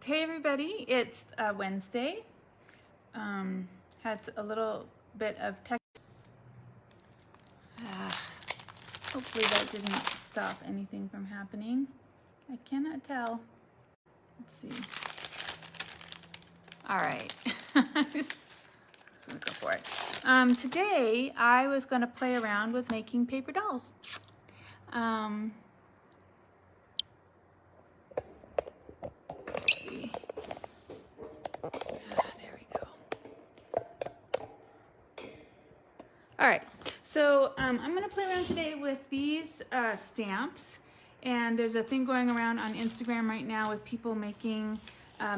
Hey everybody, it's Wednesday. Had a little bit of tech. Hopefully that didn't stop anything from happening. I cannot tell. Let's see. All right, I'm just gonna go for it. Today I was gonna play around with making paper dolls. There we go. All right, so I'm going to play around today with these stamps, and there's a thing going around on Instagram right now with people making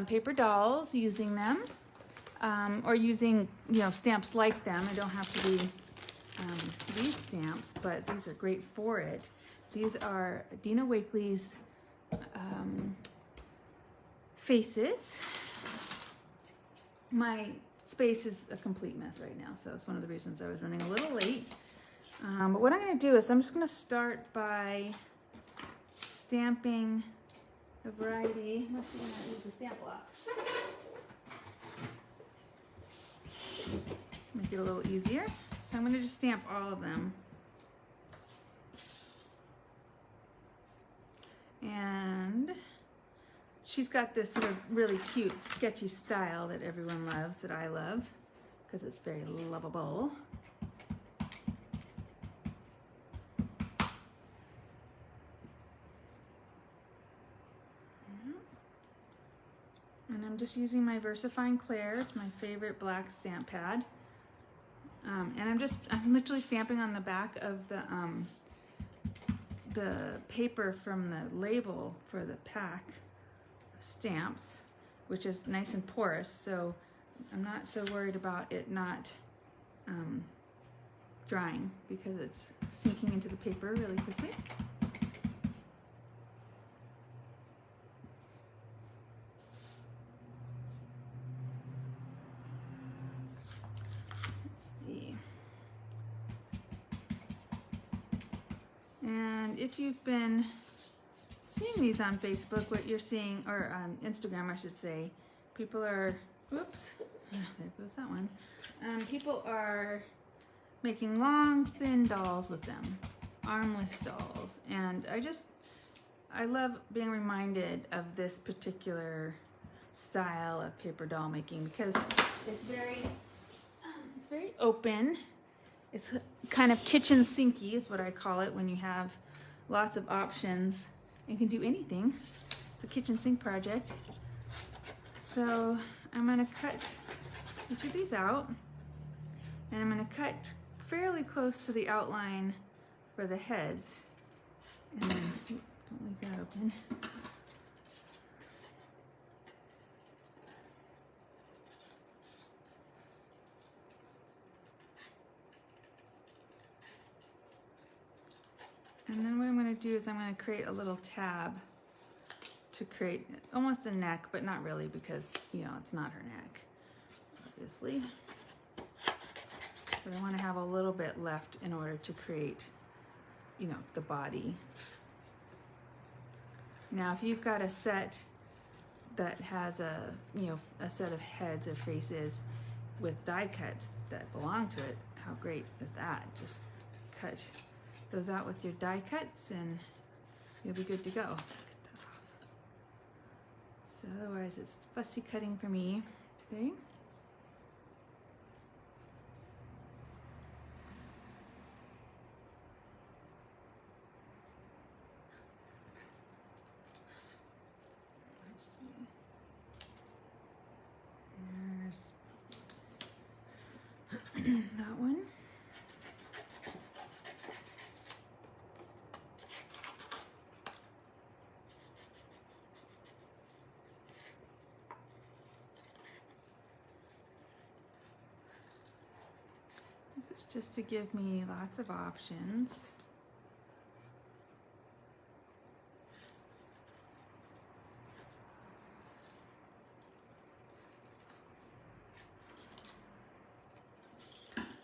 paper dolls using them, or using, stamps like them. It don't have to be these stamps, but these are great for it. These are Dina Wakley's faces. My space is a complete mess right now, so that's one of the reasons I was running a little late. But what I'm going to do is I'm just going to start by stamping a variety. I'm actually going to use a stamp block. Make it a little easier. So I'm going to just stamp all of them. And she's got this sort of really cute, sketchy style that everyone loves, that I love, because it's very lovable. And I'm just using my VersaFine Claire. It's my favorite black stamp pad. And I'm literally stamping on the back of the paper from the label for the pack stamps, which is nice and porous, so I'm not so worried about it not drying, because it's sinking into the paper really quickly. Let's see. And if you've been seeing these on Facebook, what you're seeing, or on Instagram I should say, people are, whoops, there goes that one. People are making long, thin dolls with them, armless dolls. And I love being reminded of this particular style of paper doll making, because it's very open. It's kind of kitchen sinky is what I call it, when you have lots of options and can do anything. It's a kitchen sink project. So I'm going to cut each of these out, and I'm going to cut fairly close to the outline for the heads. And then, don't leave that open. And then what I'm going to do is I'm going to create a little tab to create almost a neck, but not really, because, it's not her neck, obviously. But I want to have a little bit left in order to create, the body. Now, if you've got a set that has a set of heads or faces with die cuts that belong to it, how great is that? Just cut those out with your die cuts and you'll be good to go. Get that off. So otherwise it's fussy cutting for me today. Let's see. There's that one. This is just to give me lots of options.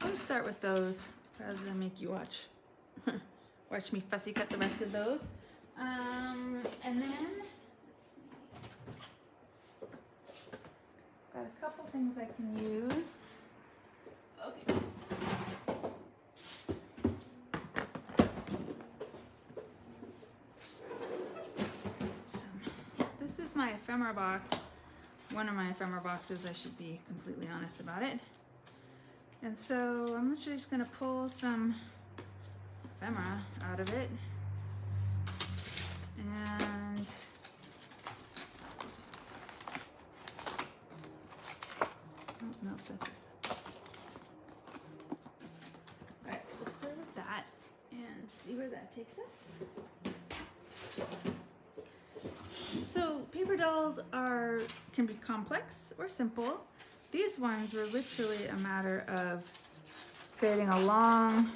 I'll just start with those rather than make you watch me fussy cut the rest of those. And then, let's see. couple things I can use. Okay. This is my ephemera box. One of my ephemera boxes, I should be completely honest about it. And so I'm just gonna pull some ephemera out of it. And I don't know if this is. Alright, we'll start with that and see where that takes us. So paper dolls can be complex or simple. These ones were literally a matter of creating a long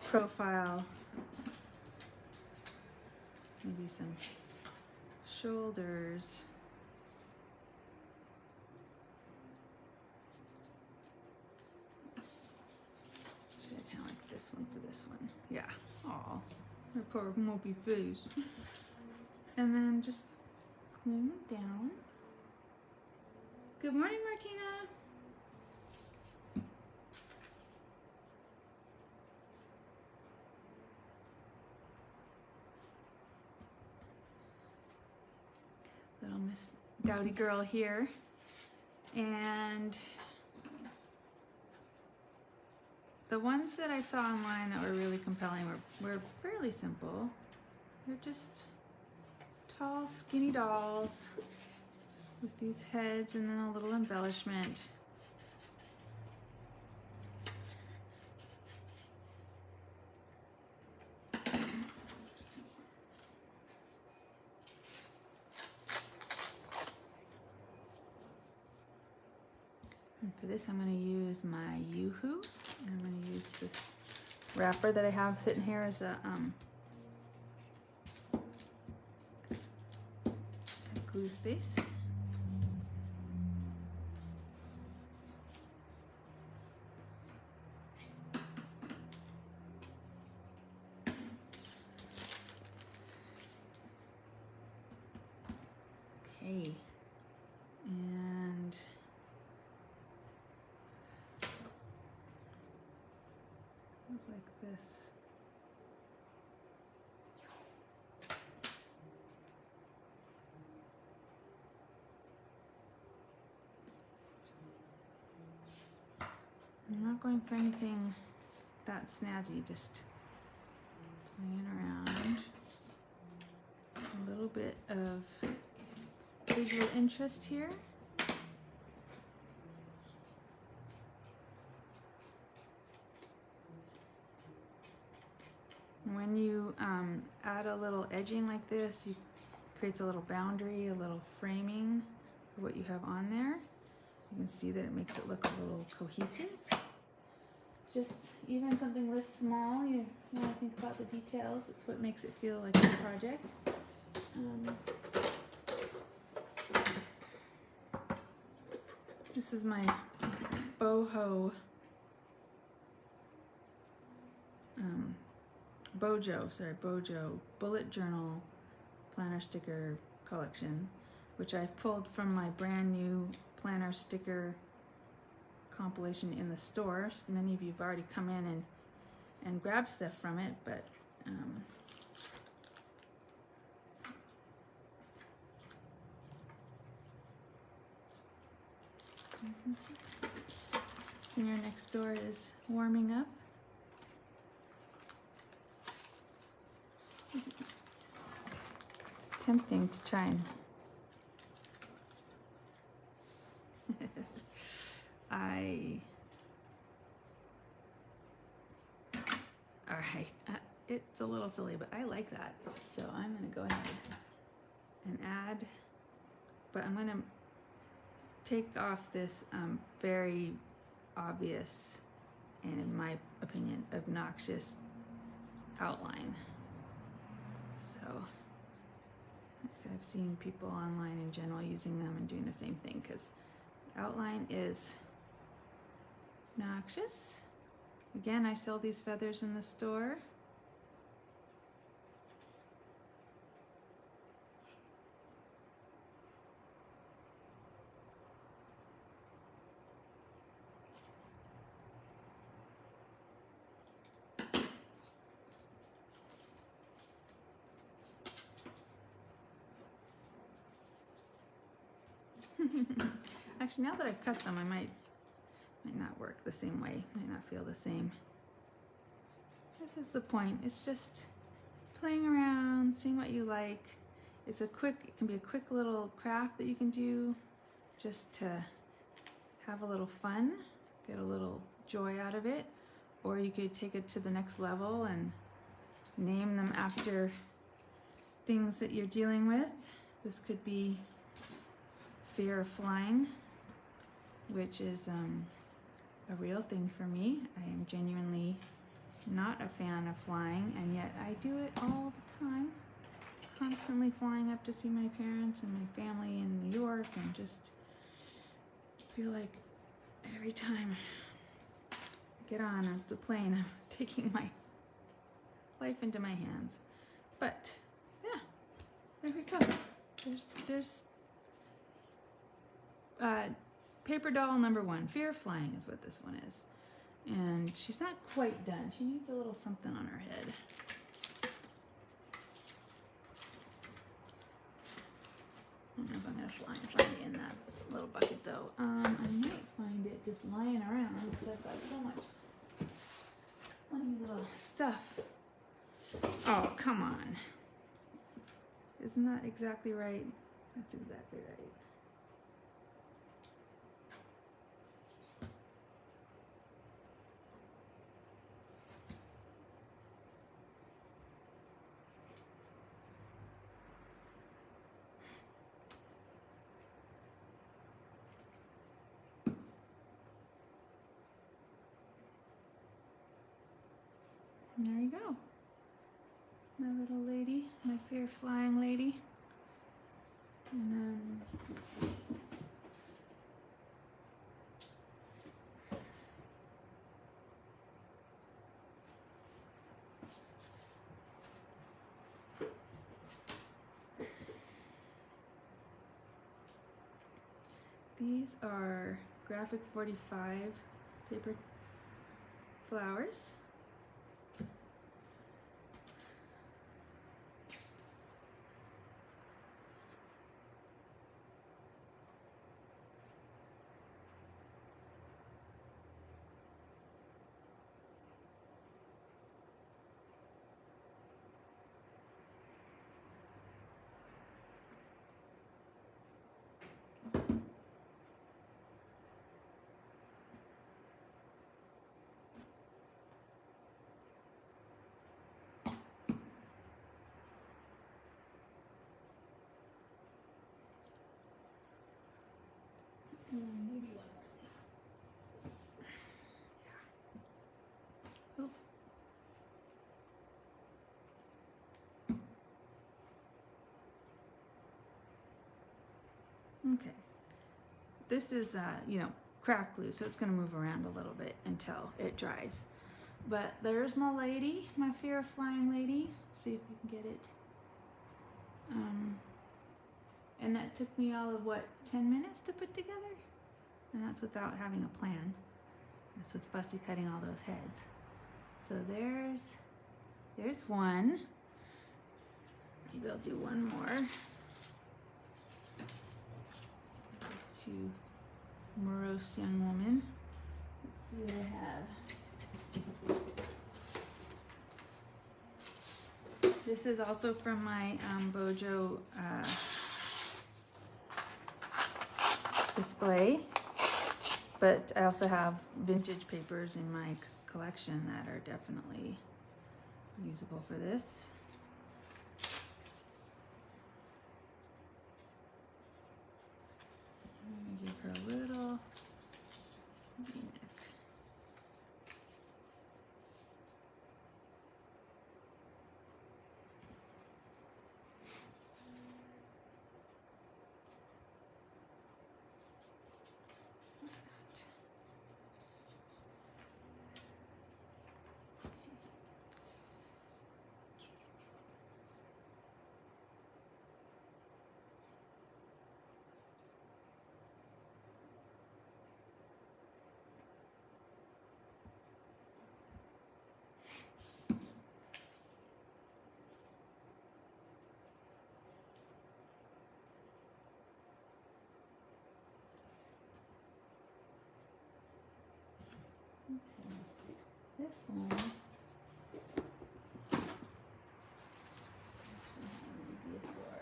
profile, maybe some shoulders. Actually, I kind of like this one for this one. Yeah. Aw, her poor mopey face. And then just gluing them down. Good morning, Martina. Little Miss Dowdy girl here. And the ones that I saw online that were really compelling were fairly simple. They're just tall, skinny dolls with these heads and then a little embellishment. And for this, I'm going to use my Yoo-Hoo, and I'm going to use this wrapper that I have sitting here as a glue space. Okay, and look like this. I'm not going for anything that snazzy, just playing around. A little bit of visual interest here. When you add a little edging like this, it creates a little boundary, a little framing for what you have on there. You can see that it makes it look a little cohesive. Just even something this small, you want to think about the details. It's what makes it feel like a project. This is my BuJo bullet journal planner sticker collection, which I've pulled from my brand new planner sticker compilation in the store. So many of you have already come in and grabbed stuff from it, but Singer next door is warming up. It's tempting to try and Alright, it's a little silly, but I like that. So I'm going to go ahead and add, but I'm going to take off this very obvious and, in my opinion, obnoxious outline. So I've seen people online in general using them and doing the same thing, because outline is obnoxious. Again, I sell these feathers in the store. Actually, now that I've cut them, I might not work the same way, might not feel the same. This is the point. It's just playing around, seeing what you like. It can be a quick little craft that you can do just to have a little fun, get a little joy out of it, or you could take it to the next level and name them after things that you're dealing with. This could be fear of flying, which is a real thing for me. I am genuinely not a fan of flying, and yet I do it all the time. Constantly flying up to see my parents and my family in New York, and just feel like every time I get on the plane, I'm taking my life into my hands. But yeah, there we go. There's paper doll number 1. Fear of flying is what this one is. And she's not quite done. She needs a little something on her head. I don't know if I'm going to find it in that little bucket though. I might find it just lying around because I've got so much funny little stuff. Oh, come on. Isn't that exactly right? That's exactly right. And there you go. My little lady, my fear flying lady. And then, let's see. These are graphic 45 paper flowers. Maybe one more. Oh. Okay. This is, craft glue, so it's going to move around a little bit until it dries. But there's my lady, my fear of flying lady. Let's see if we can get it. And that took me all of, 10 minutes to put together? And that's without having a plan. That's with fussy cutting all those heads. So there's one. Maybe I'll do one more. Just to morose young woman. Let's see what I have. This is also from my BuJo display, but I also have vintage papers in my collection that are definitely usable for this. I'm gonna give her a little V-neck. this one, actually have an idea for.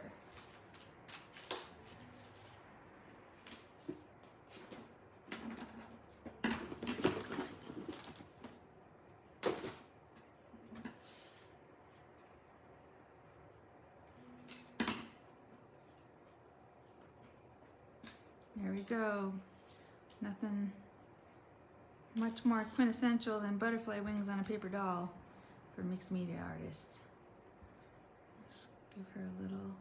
There we go. Nothing much more quintessential than butterfly wings on a paper doll for mixed media artists. Just give her a little.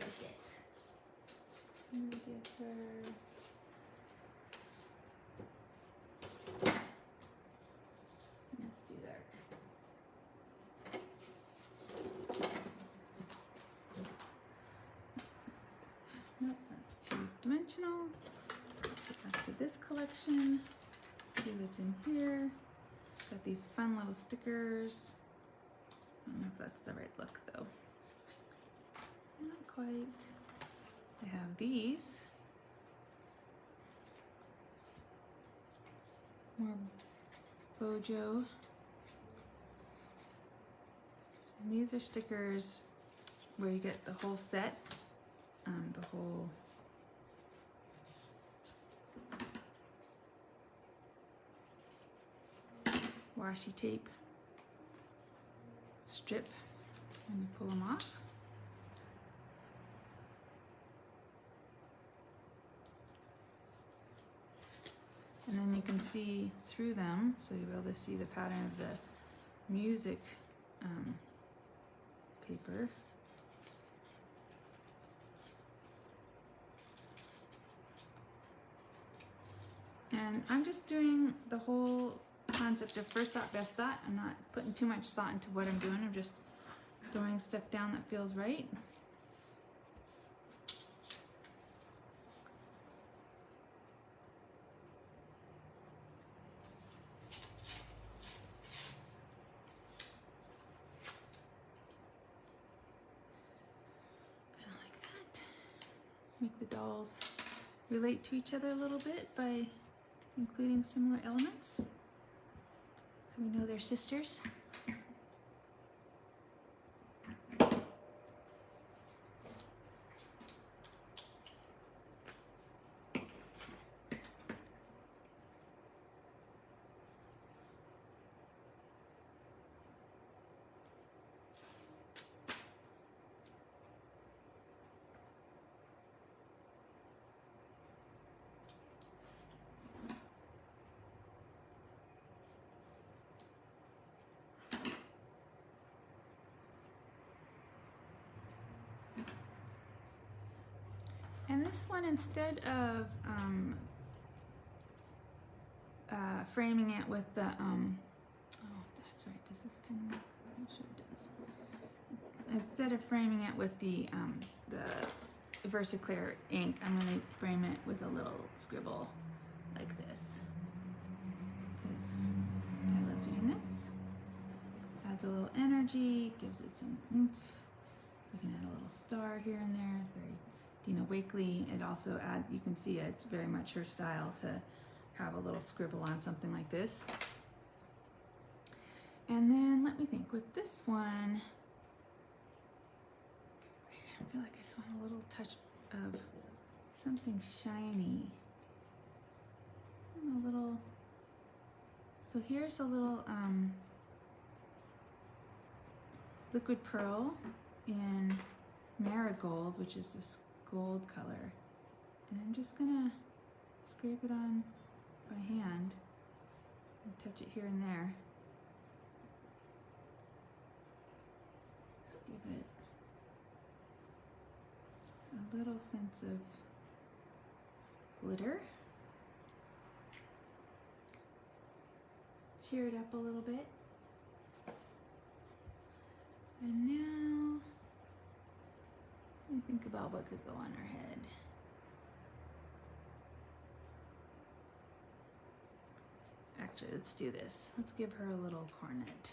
Okay. I'm gonna give her. Let's do dark. Nope, that's two-dimensional. Get back to this collection. See what's in here. Got these fun little stickers. I don't know if that's the right look though. Not quite. I have these. More BuJo. And these are stickers where you get the whole set, the whole washi tape strip, and you pull them off. And then you can see through them, so you'll be able to see the pattern of the music paper. And I'm just doing the whole concept of first thought, best thought. I'm not putting too much thought into what I'm doing. I'm just throwing stuff down that feels right. Kind of like that. Make the dolls relate to each other a little bit by including similar elements, so we know they're sisters. And this one, instead of framing it with the, oh, that's right, does this pen work? I'm sure it does. Instead of framing it with the Versaclear ink, I'm gonna frame it with a little scribble like this. Because I love doing this. Adds a little energy, gives it some oomph. You can add a little star here and there, very Dina Wakley. It also adds, you can see it's very much her style to have a little scribble on something like this. And then let me think, with this one, I feel like I just want a little touch of something shiny. A little, so here's a little liquid pearl in marigold, which is this gold color, and I'm just gonna scrape it on by hand and touch it here and there. Just give it a little sense of glitter. Cheer it up a little bit. And now let me think about what could go on her head. Actually, let's do this. Let's give her a little cornet.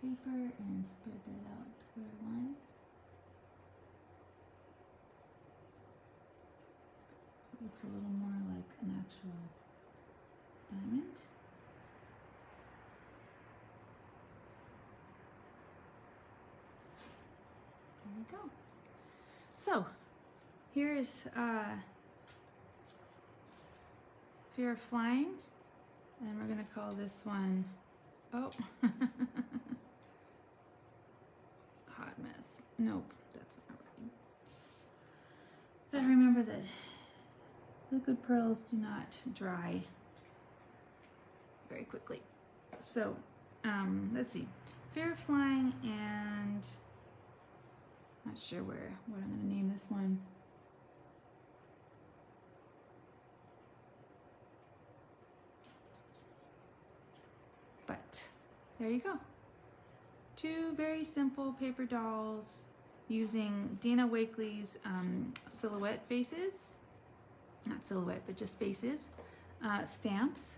paper and spread that out toward one. Looks a little more like an actual diamond. There we go. So here's Fear of Flying, and we're gonna call this one, oh, hot mess. Nope, that's not right. Gotta remember that liquid pearls do not dry very quickly. So, let's see. Fear of Flying, and not sure what I'm gonna name this one. But there you go. Two very simple paper dolls using Dina Wakley's silhouette faces. Not silhouette, but just faces, stamps.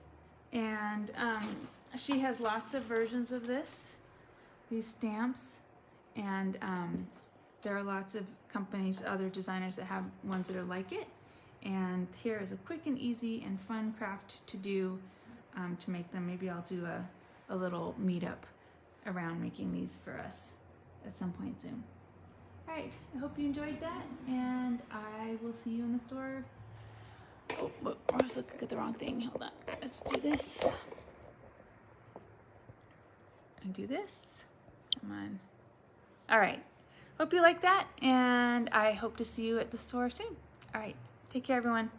And she has lots of versions of these stamps. And there are lots of companies, other designers that have ones that are like it. And here is a quick and easy and fun craft to do to make them. Maybe I'll do a little meetup around making these for us at some point soon. All right, I hope you enjoyed that, and I will see you in the store. Oh, I was looking at the wrong thing. Hold on. Let's do this. And do this. Come on. All right. Hope you like that, and I hope to see you at the store soon. All right. Take care, everyone.